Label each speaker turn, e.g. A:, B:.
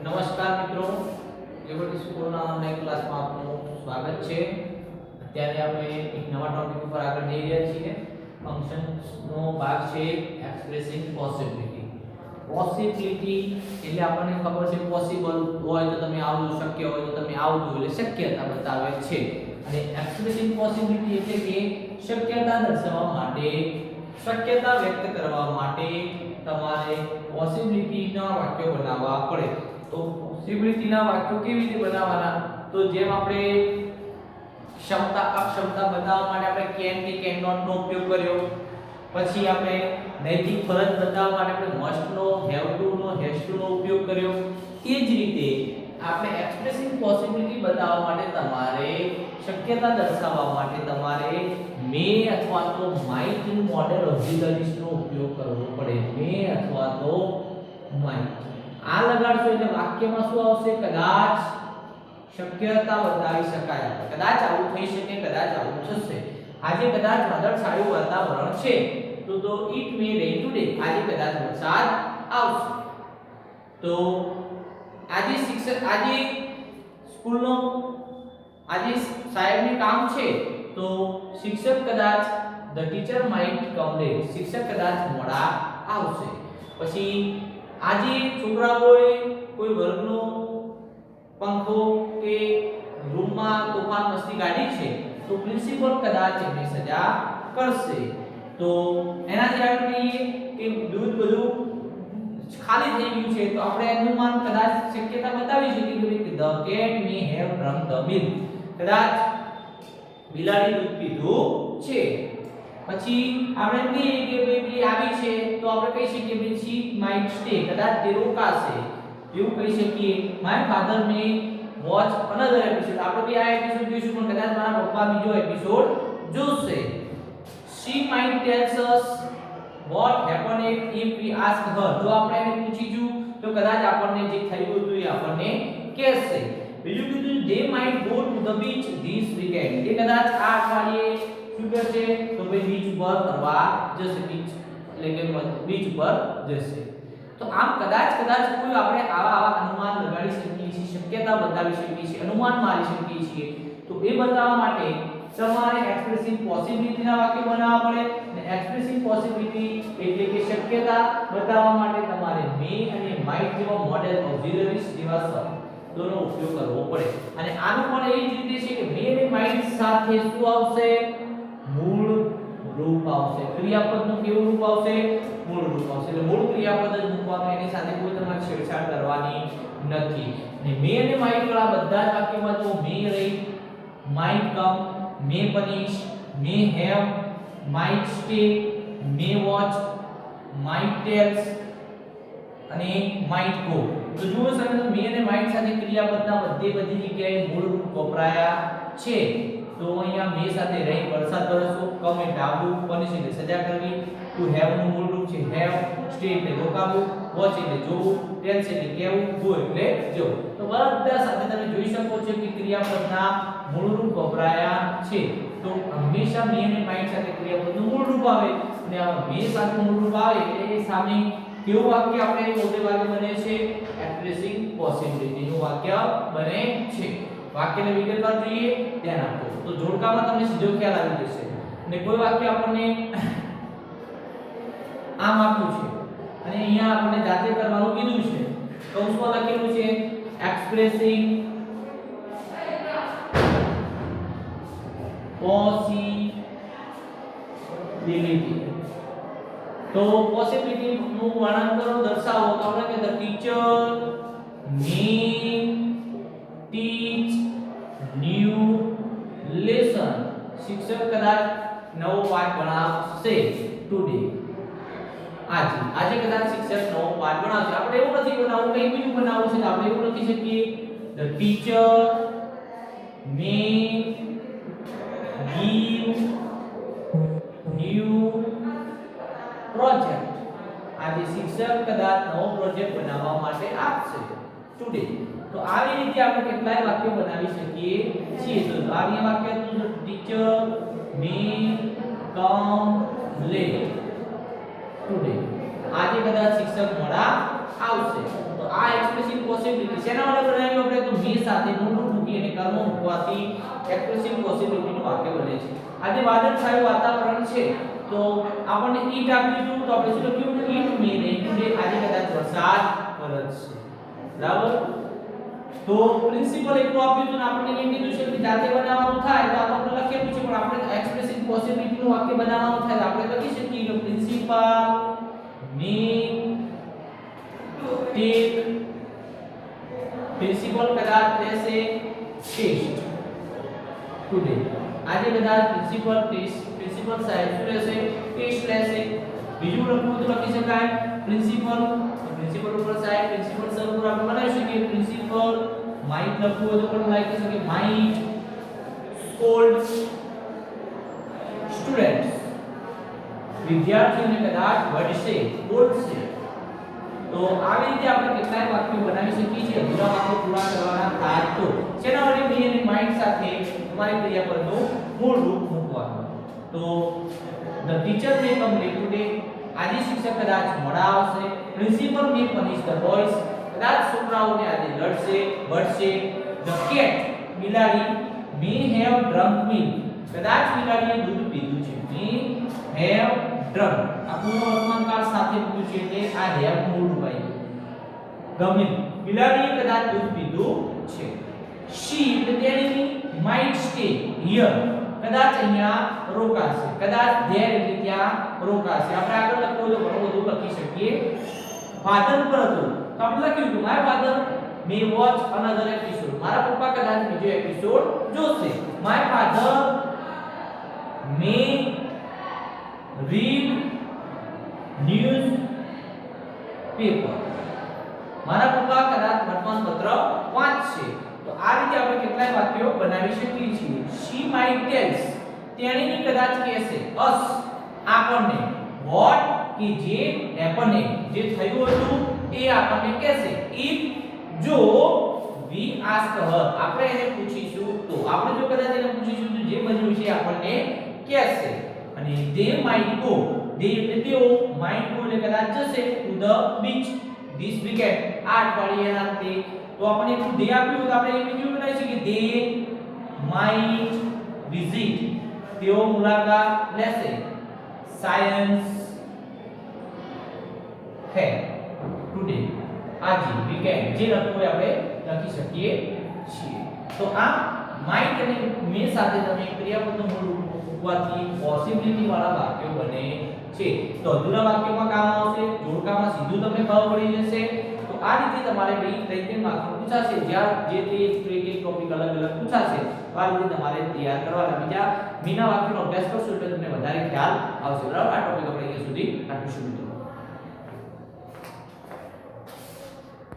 A: નમસ્કાર મિત્રો, લિબર્ટી સ્કૂલના ઓનલાઈન ક્લાસમાં આપનું સ્વાગત છે. અત્યારે આપણે એક નવા ટોપિક ઉપર આગળ જઈ રહ્યા છીએ. ફંક્શન્સનો ભાગ છે એક્સપ્રેસિંગ પોસિબિલિટી. પોસિબિલિટી એટલે આપણને ખબર છે પોસિબલ હોય તો તમે આવું, શક્ય હોય તો તમે આવું, એટલે શક્યતા બતાવે છે. અને એક્સપ્રેસિંગ પોસિબિલિટી એટલે કે શક્યતા દર્શાવવા માટે, શક્યતા વ્યક્ત કરવા માટે તમારે પોસિબિલિટીના વાક્યો બનાવવા પડે. તો પોસિબિલિટીના વાક્યો કેવી રીતે બનાવવાના? તો જેમ આપણે ક્ષમતા અક્ષમતા બતાવવા માટે આપણે કેન કે કેન નોટ નો ઉપયોગ કર્યો. પછી આપણે નૈતિક ફરજ બતાવવા માટે આપણે મસ્ટ નો, હેવ ટુ નો, હેઝ ટુ નો ઉપયોગ કર્યો. એ જ રીતે આપણે એક્સપ્રેસિંગ પોસિબિલિટી બતાવવા માટે તમારે, શક્યતા દર્શાવવા માટે તમારે મે અથવા તો માઇટ નું મોડેલ ઓક્સિલરીઝ નો ઉપયોગ કરવો પડે. મે અથવા તો માઇટ આ લગાડશો એટલે વાક્યમાં શું આવશે? કદાચ શક્યતા બતાવી શકાય. કદાચ આવું થઈ શકે, કદાચ આવું થશે. આજે કદાચ વાદળછાયું વાતાવરણ છે, તો ઇટ મે રેન ટુડે. આજે કદાચ વરસાદ આવશે. તો આજે શિક્ષક, આજે સ્કૂલનો, આજે સાહેબને કામ છે, તો શિક્ષક કદાચ the teacher might come late. શિક્ષક કદાચ મોડા આવશે. પછી આજે છોકરાઓએ કોઈ વર્ગનો પંખો કે રૂમમાં તોફાન મસ્તી કાઢી છે, તો પ્રિન્સિપલ કદાચ એમને સજા કરશે. તો એનાથી આપણે કહીએ કે દૂધ બધું ખાલી થઈ ગયું છે, તો આપણે અનુમાન કદાચ શક્યતા બતાવી શકીએ કે the cat May have drunk the milk. કદાચ બિલાડી દૂધ પીધું છે. પછી આપણે કહીએ કે પેલી આવી છે, તો આપણે કહી શકીએ કે શી માઇટ સ્ટે. કદાચ તે રોકાશે. એવું કહી શકીએ my father May watch another episode. આપણે બી આ એપિસોડ જોઈશું, પણ કદાચ મારા પપ્પા બીજો એપિસોડ જોશે. She might tells us what happened if we ask her. જો આપણે એને પૂછીશું તો કદાચ આપણને જે થયું હતું એ આપણને કહેશે. બીજું કીધું they might go to the beach this weekend. એ કદાચ આ અઠવાડિયે શું કરશે? તો ભાઈ બીચ ઉપર ફરવા જશે. બીચ એટલે કે બીચ ઉપર જશે. તો આમ કદાચ કોઈ આપણે આવા અનુમાન લગાડી શકીએ છીએ, શક્યતા બતાવી શકીએ છીએ, અનુમાન મારી શકીએ છીએ. તો એ બતાવવા માટે તમારે એક્સપ્રેસિંગ પોસિબિલિટીના વાક્ય બનાવવા પડે. અને એક્સપ્રેસિંગ પોસિબિલિટી એટલે કે શક્યતા બતાવવા માટે તમારે મે અને માઇટ જેવા મોડેલ ઓક્સિલરીઝ જેવા શબ્દોનો ઉપયોગ કરવો પડે. અને આનું પણ એ જ રીતે છે કે મે અને માઇટ સાથે શું આવશે? મૂળ રૂપ આવશે. ક્રિયાપદનું કેવું રૂપ આવશે? મૂળ રૂપ આવશે. એટલે મૂળ ક્રિયાપદ જ મૂકવાનું, એની સાથે કોઈ તમારે છેડછાડ કરવાની નથી. અને મે અને માઇટ વાળા બધા જ વાક્યમાં તો મે રહી, might come, may punish, may have, might stay, may watch, might tells અને might go. તો જુઓ સાહેબ, may અને might સાથે ક્રિયાપદના બધી જગ્યાએ મૂળ રૂપ વપરાયા છે. તો અહીંયા may સાથે રહી વરસાદ વરસવો, come એટલે આવવું, punish એટલે સજા કરવી, to have નું મૂળ રૂપ છે have, stay એટલે રોકાવું, watch એટલે જોવું, tells એટલે કહેવું, go એટલે જવું. તો બધા સાથે તમે જોઈ શકો છો કે ક્રિયાપદના મૂળ રૂપ વપરાયા છે. તો હંમેશા મે અને માઇટ સાથે ક્રિયાપદનું મૂળ રૂપ આવે. અને આ મે સાથે મૂળ રૂપ આવે એટલે એ સામે કેવું વાક્ય આપણે મોટે ભાગે બને છે? એક્સપ્રેસિંગ પોસિબિલિટી નું વાક્ય બને છે. વાક્યને વિગતવાર જોઈએ, ધ્યાન આપો. તો જોડકામાં તમને સીધો ખ્યાલ આવી જશે. અને કોઈ વાક્ય આપણને આમ આપ્યું છે અને અહીંયા આપણે જાતે કરવાનું કીધું છે. કૌંસમાં લખેલું છે એક્સપ્રેસિંગ પોસિબિલિટી. તો પોસિબિલિટી નું વર્ણન કરો, દર્શાવો. તો આપણે કે the teacher May teach new lesson. શિક્ષક કદાચ નવો પાઠ ભણાવશે ટુડે. આજે કદાચ શિક્ષક નવો પાઠ ભણાવશે. આપણે એવું નથી બનાવવું, કંઈ બીજું બનાવવું છે. આપણે એવું લખી શકીએ the teacher May give new project. આજે શિક્ષક કદાચ નવો પ્રોજેક્ટ બનાવવા માટે આપશે ટુડે. તો આવી રીતે આપણે કેટલાય વાક્યો બનાવી શકીએ છીએ. તો આવી વાક્ય teacher may come late today. આજે કદાચ શિક્ષક મોડા આવશે. તો આ એક્સપ્રેસિવ પોસિબિલિટી શેના વડે બનાવ્યું આપણે તો મે સાથે નોટ મૂકી અને કર્મ મૂકવાથી એક્સપ્રેસિવ પોસિબિલિટી નું વાક્ય બને છે. આજે વાદળછાયું વાતાવરણ છે તો આપણને ઈટ આપ્યું હતું તો આપણે શું લખ્યું ઈટ મે રેન ટુડે આજે કદાચ વરસાદ વરસશે. બરાબર. તો પ્રિન્સિપલ એટલું આપ્યું હતું ને આપણને એમ કીધું છે કે જાતે બનાવવાનું થાય તો આપણે લખેલું છે પણ આપણે એક્સપ્રેસિવ પોસિબિલિટી નું વાક્ય બનાવવાનું થાય તો આપણે લખી શકીએ કે પ્રિન્સિપલ મે ટેક પ્રિન્સિપલ કદાચ લેશે ટેસ્ટ ટુડે આજે કદાચ પ્રિન્સિપલ સાહેબ શું લેશે ટેસ્ટ લેશે. બીજું લખવું તો લખી શકાય પ્રિન્સિપલ ઉપર સાહેબ પ્રિન્સિપલ સર ઉપર આપણે બનાવી શકીએ પ્રિન્સિપલ માઇટ લખવું હોય તો પણ લખી શકીએ માઇટ સ્કોલ્ડ સ્ટુડન્ટ્સ વિદ્યાર્થીઓને કદાચ વળશે બોલશે. તો આવી રીતે આપણે કેટલાય વાક્યો બનાવી શકીએ છીએ. અધૂરા વાક્યો પૂરા કરવાના થાય તો જેના વડે મી અને માઇન્ડ સાથે તમારી ક્રિયાપદનું મૂળ રૂપ મૂકવાનું. તો the teacher may come late today આજે શિક્ષક કદાચ મોડા આવશે. Principal may punish the boys કદાચ છોકરાઓને આજે બળશે. ધ કેટ બિલાડી મે હેવ ડ્રંક મિલ્ક કદાચ બિલાડીએ દૂધ પીધું છે. મે હેવ ડ્રંક આ પૂર્ણ વર્તમાન કાળ સાથે મૂક્યું છે એટલે આ હેવ મૂળ રૂપ આવી ગમે બિલાડીએ કદાચ દૂધ પીધું છે. શી એટલે તેણી માઇટ સ્ટે હિયર કદાચ અહીંયા રોકાશે. કદાચ ધેર એટલે ત્યાં રોકાશે. આપણે આગળ લખવું તો ઘણું બધું લખી શકીએ. ફાધર પર હતું તો આપણે લખ્યું કે my father May watch another episode મારા પપ્પા કદાચ બીજો એપિસોડ જોશે. My father May read news paper મારા પપ્પા કદાચ વર્તમાનપત્ર વાંચશે. તો આ રીતે આપણે કેટલાય વાક્યો બનાવી શકીએ છીએ. she might tells તેણીની કદાચ કહેશે us આપણને what કે જે happen જે થયું હતું એ આપણને કહેશે. if જો we ask her આપણે એને પૂછીશું તો આપણે જો કદાચ એને પૂછીશું તો જે બન્યું છે આપણને કહેશે. અને they might go they એટલે તેઓ might go એટલે કદાચ જશે to the beach this weekend આ અઠવાડિયાના અંતે. તો આપણે એટલું they આપ્યું તો આપણે એ બીજું બનાવી શકીએ they might visit તેઓ મુલાકાત લેશે science fair today આજે weekend જે લખવું હોય આપણે લખી શકીએ છીએ. તો આ might અને may સાથે તમે ક્રિયાપદનું મૂળ રૂપ મૂકવાથી પોસિબિલિટી વાળા વાક્યો બને છે. તો અધૂરા વાક્યોમાં કામ આવશે જોડકામાં સીધું તમને ખબર પડી જશે. તો આ રીતે તમારે ભાઈ 3 માર્ક્સ પૂછાશે જ્યાં જે તે એક ટોપિક અલગ અલગ પૂછાશે તો આ રીતે તમારે તૈયાર કરવાના. બીજા મીના વાક્યનો અભ્યાસ કરશો એટલે તમને વધારે ખ્યાલ આવશે. બરાબર. આ ટોપિક આપણે અહીંયા સુધી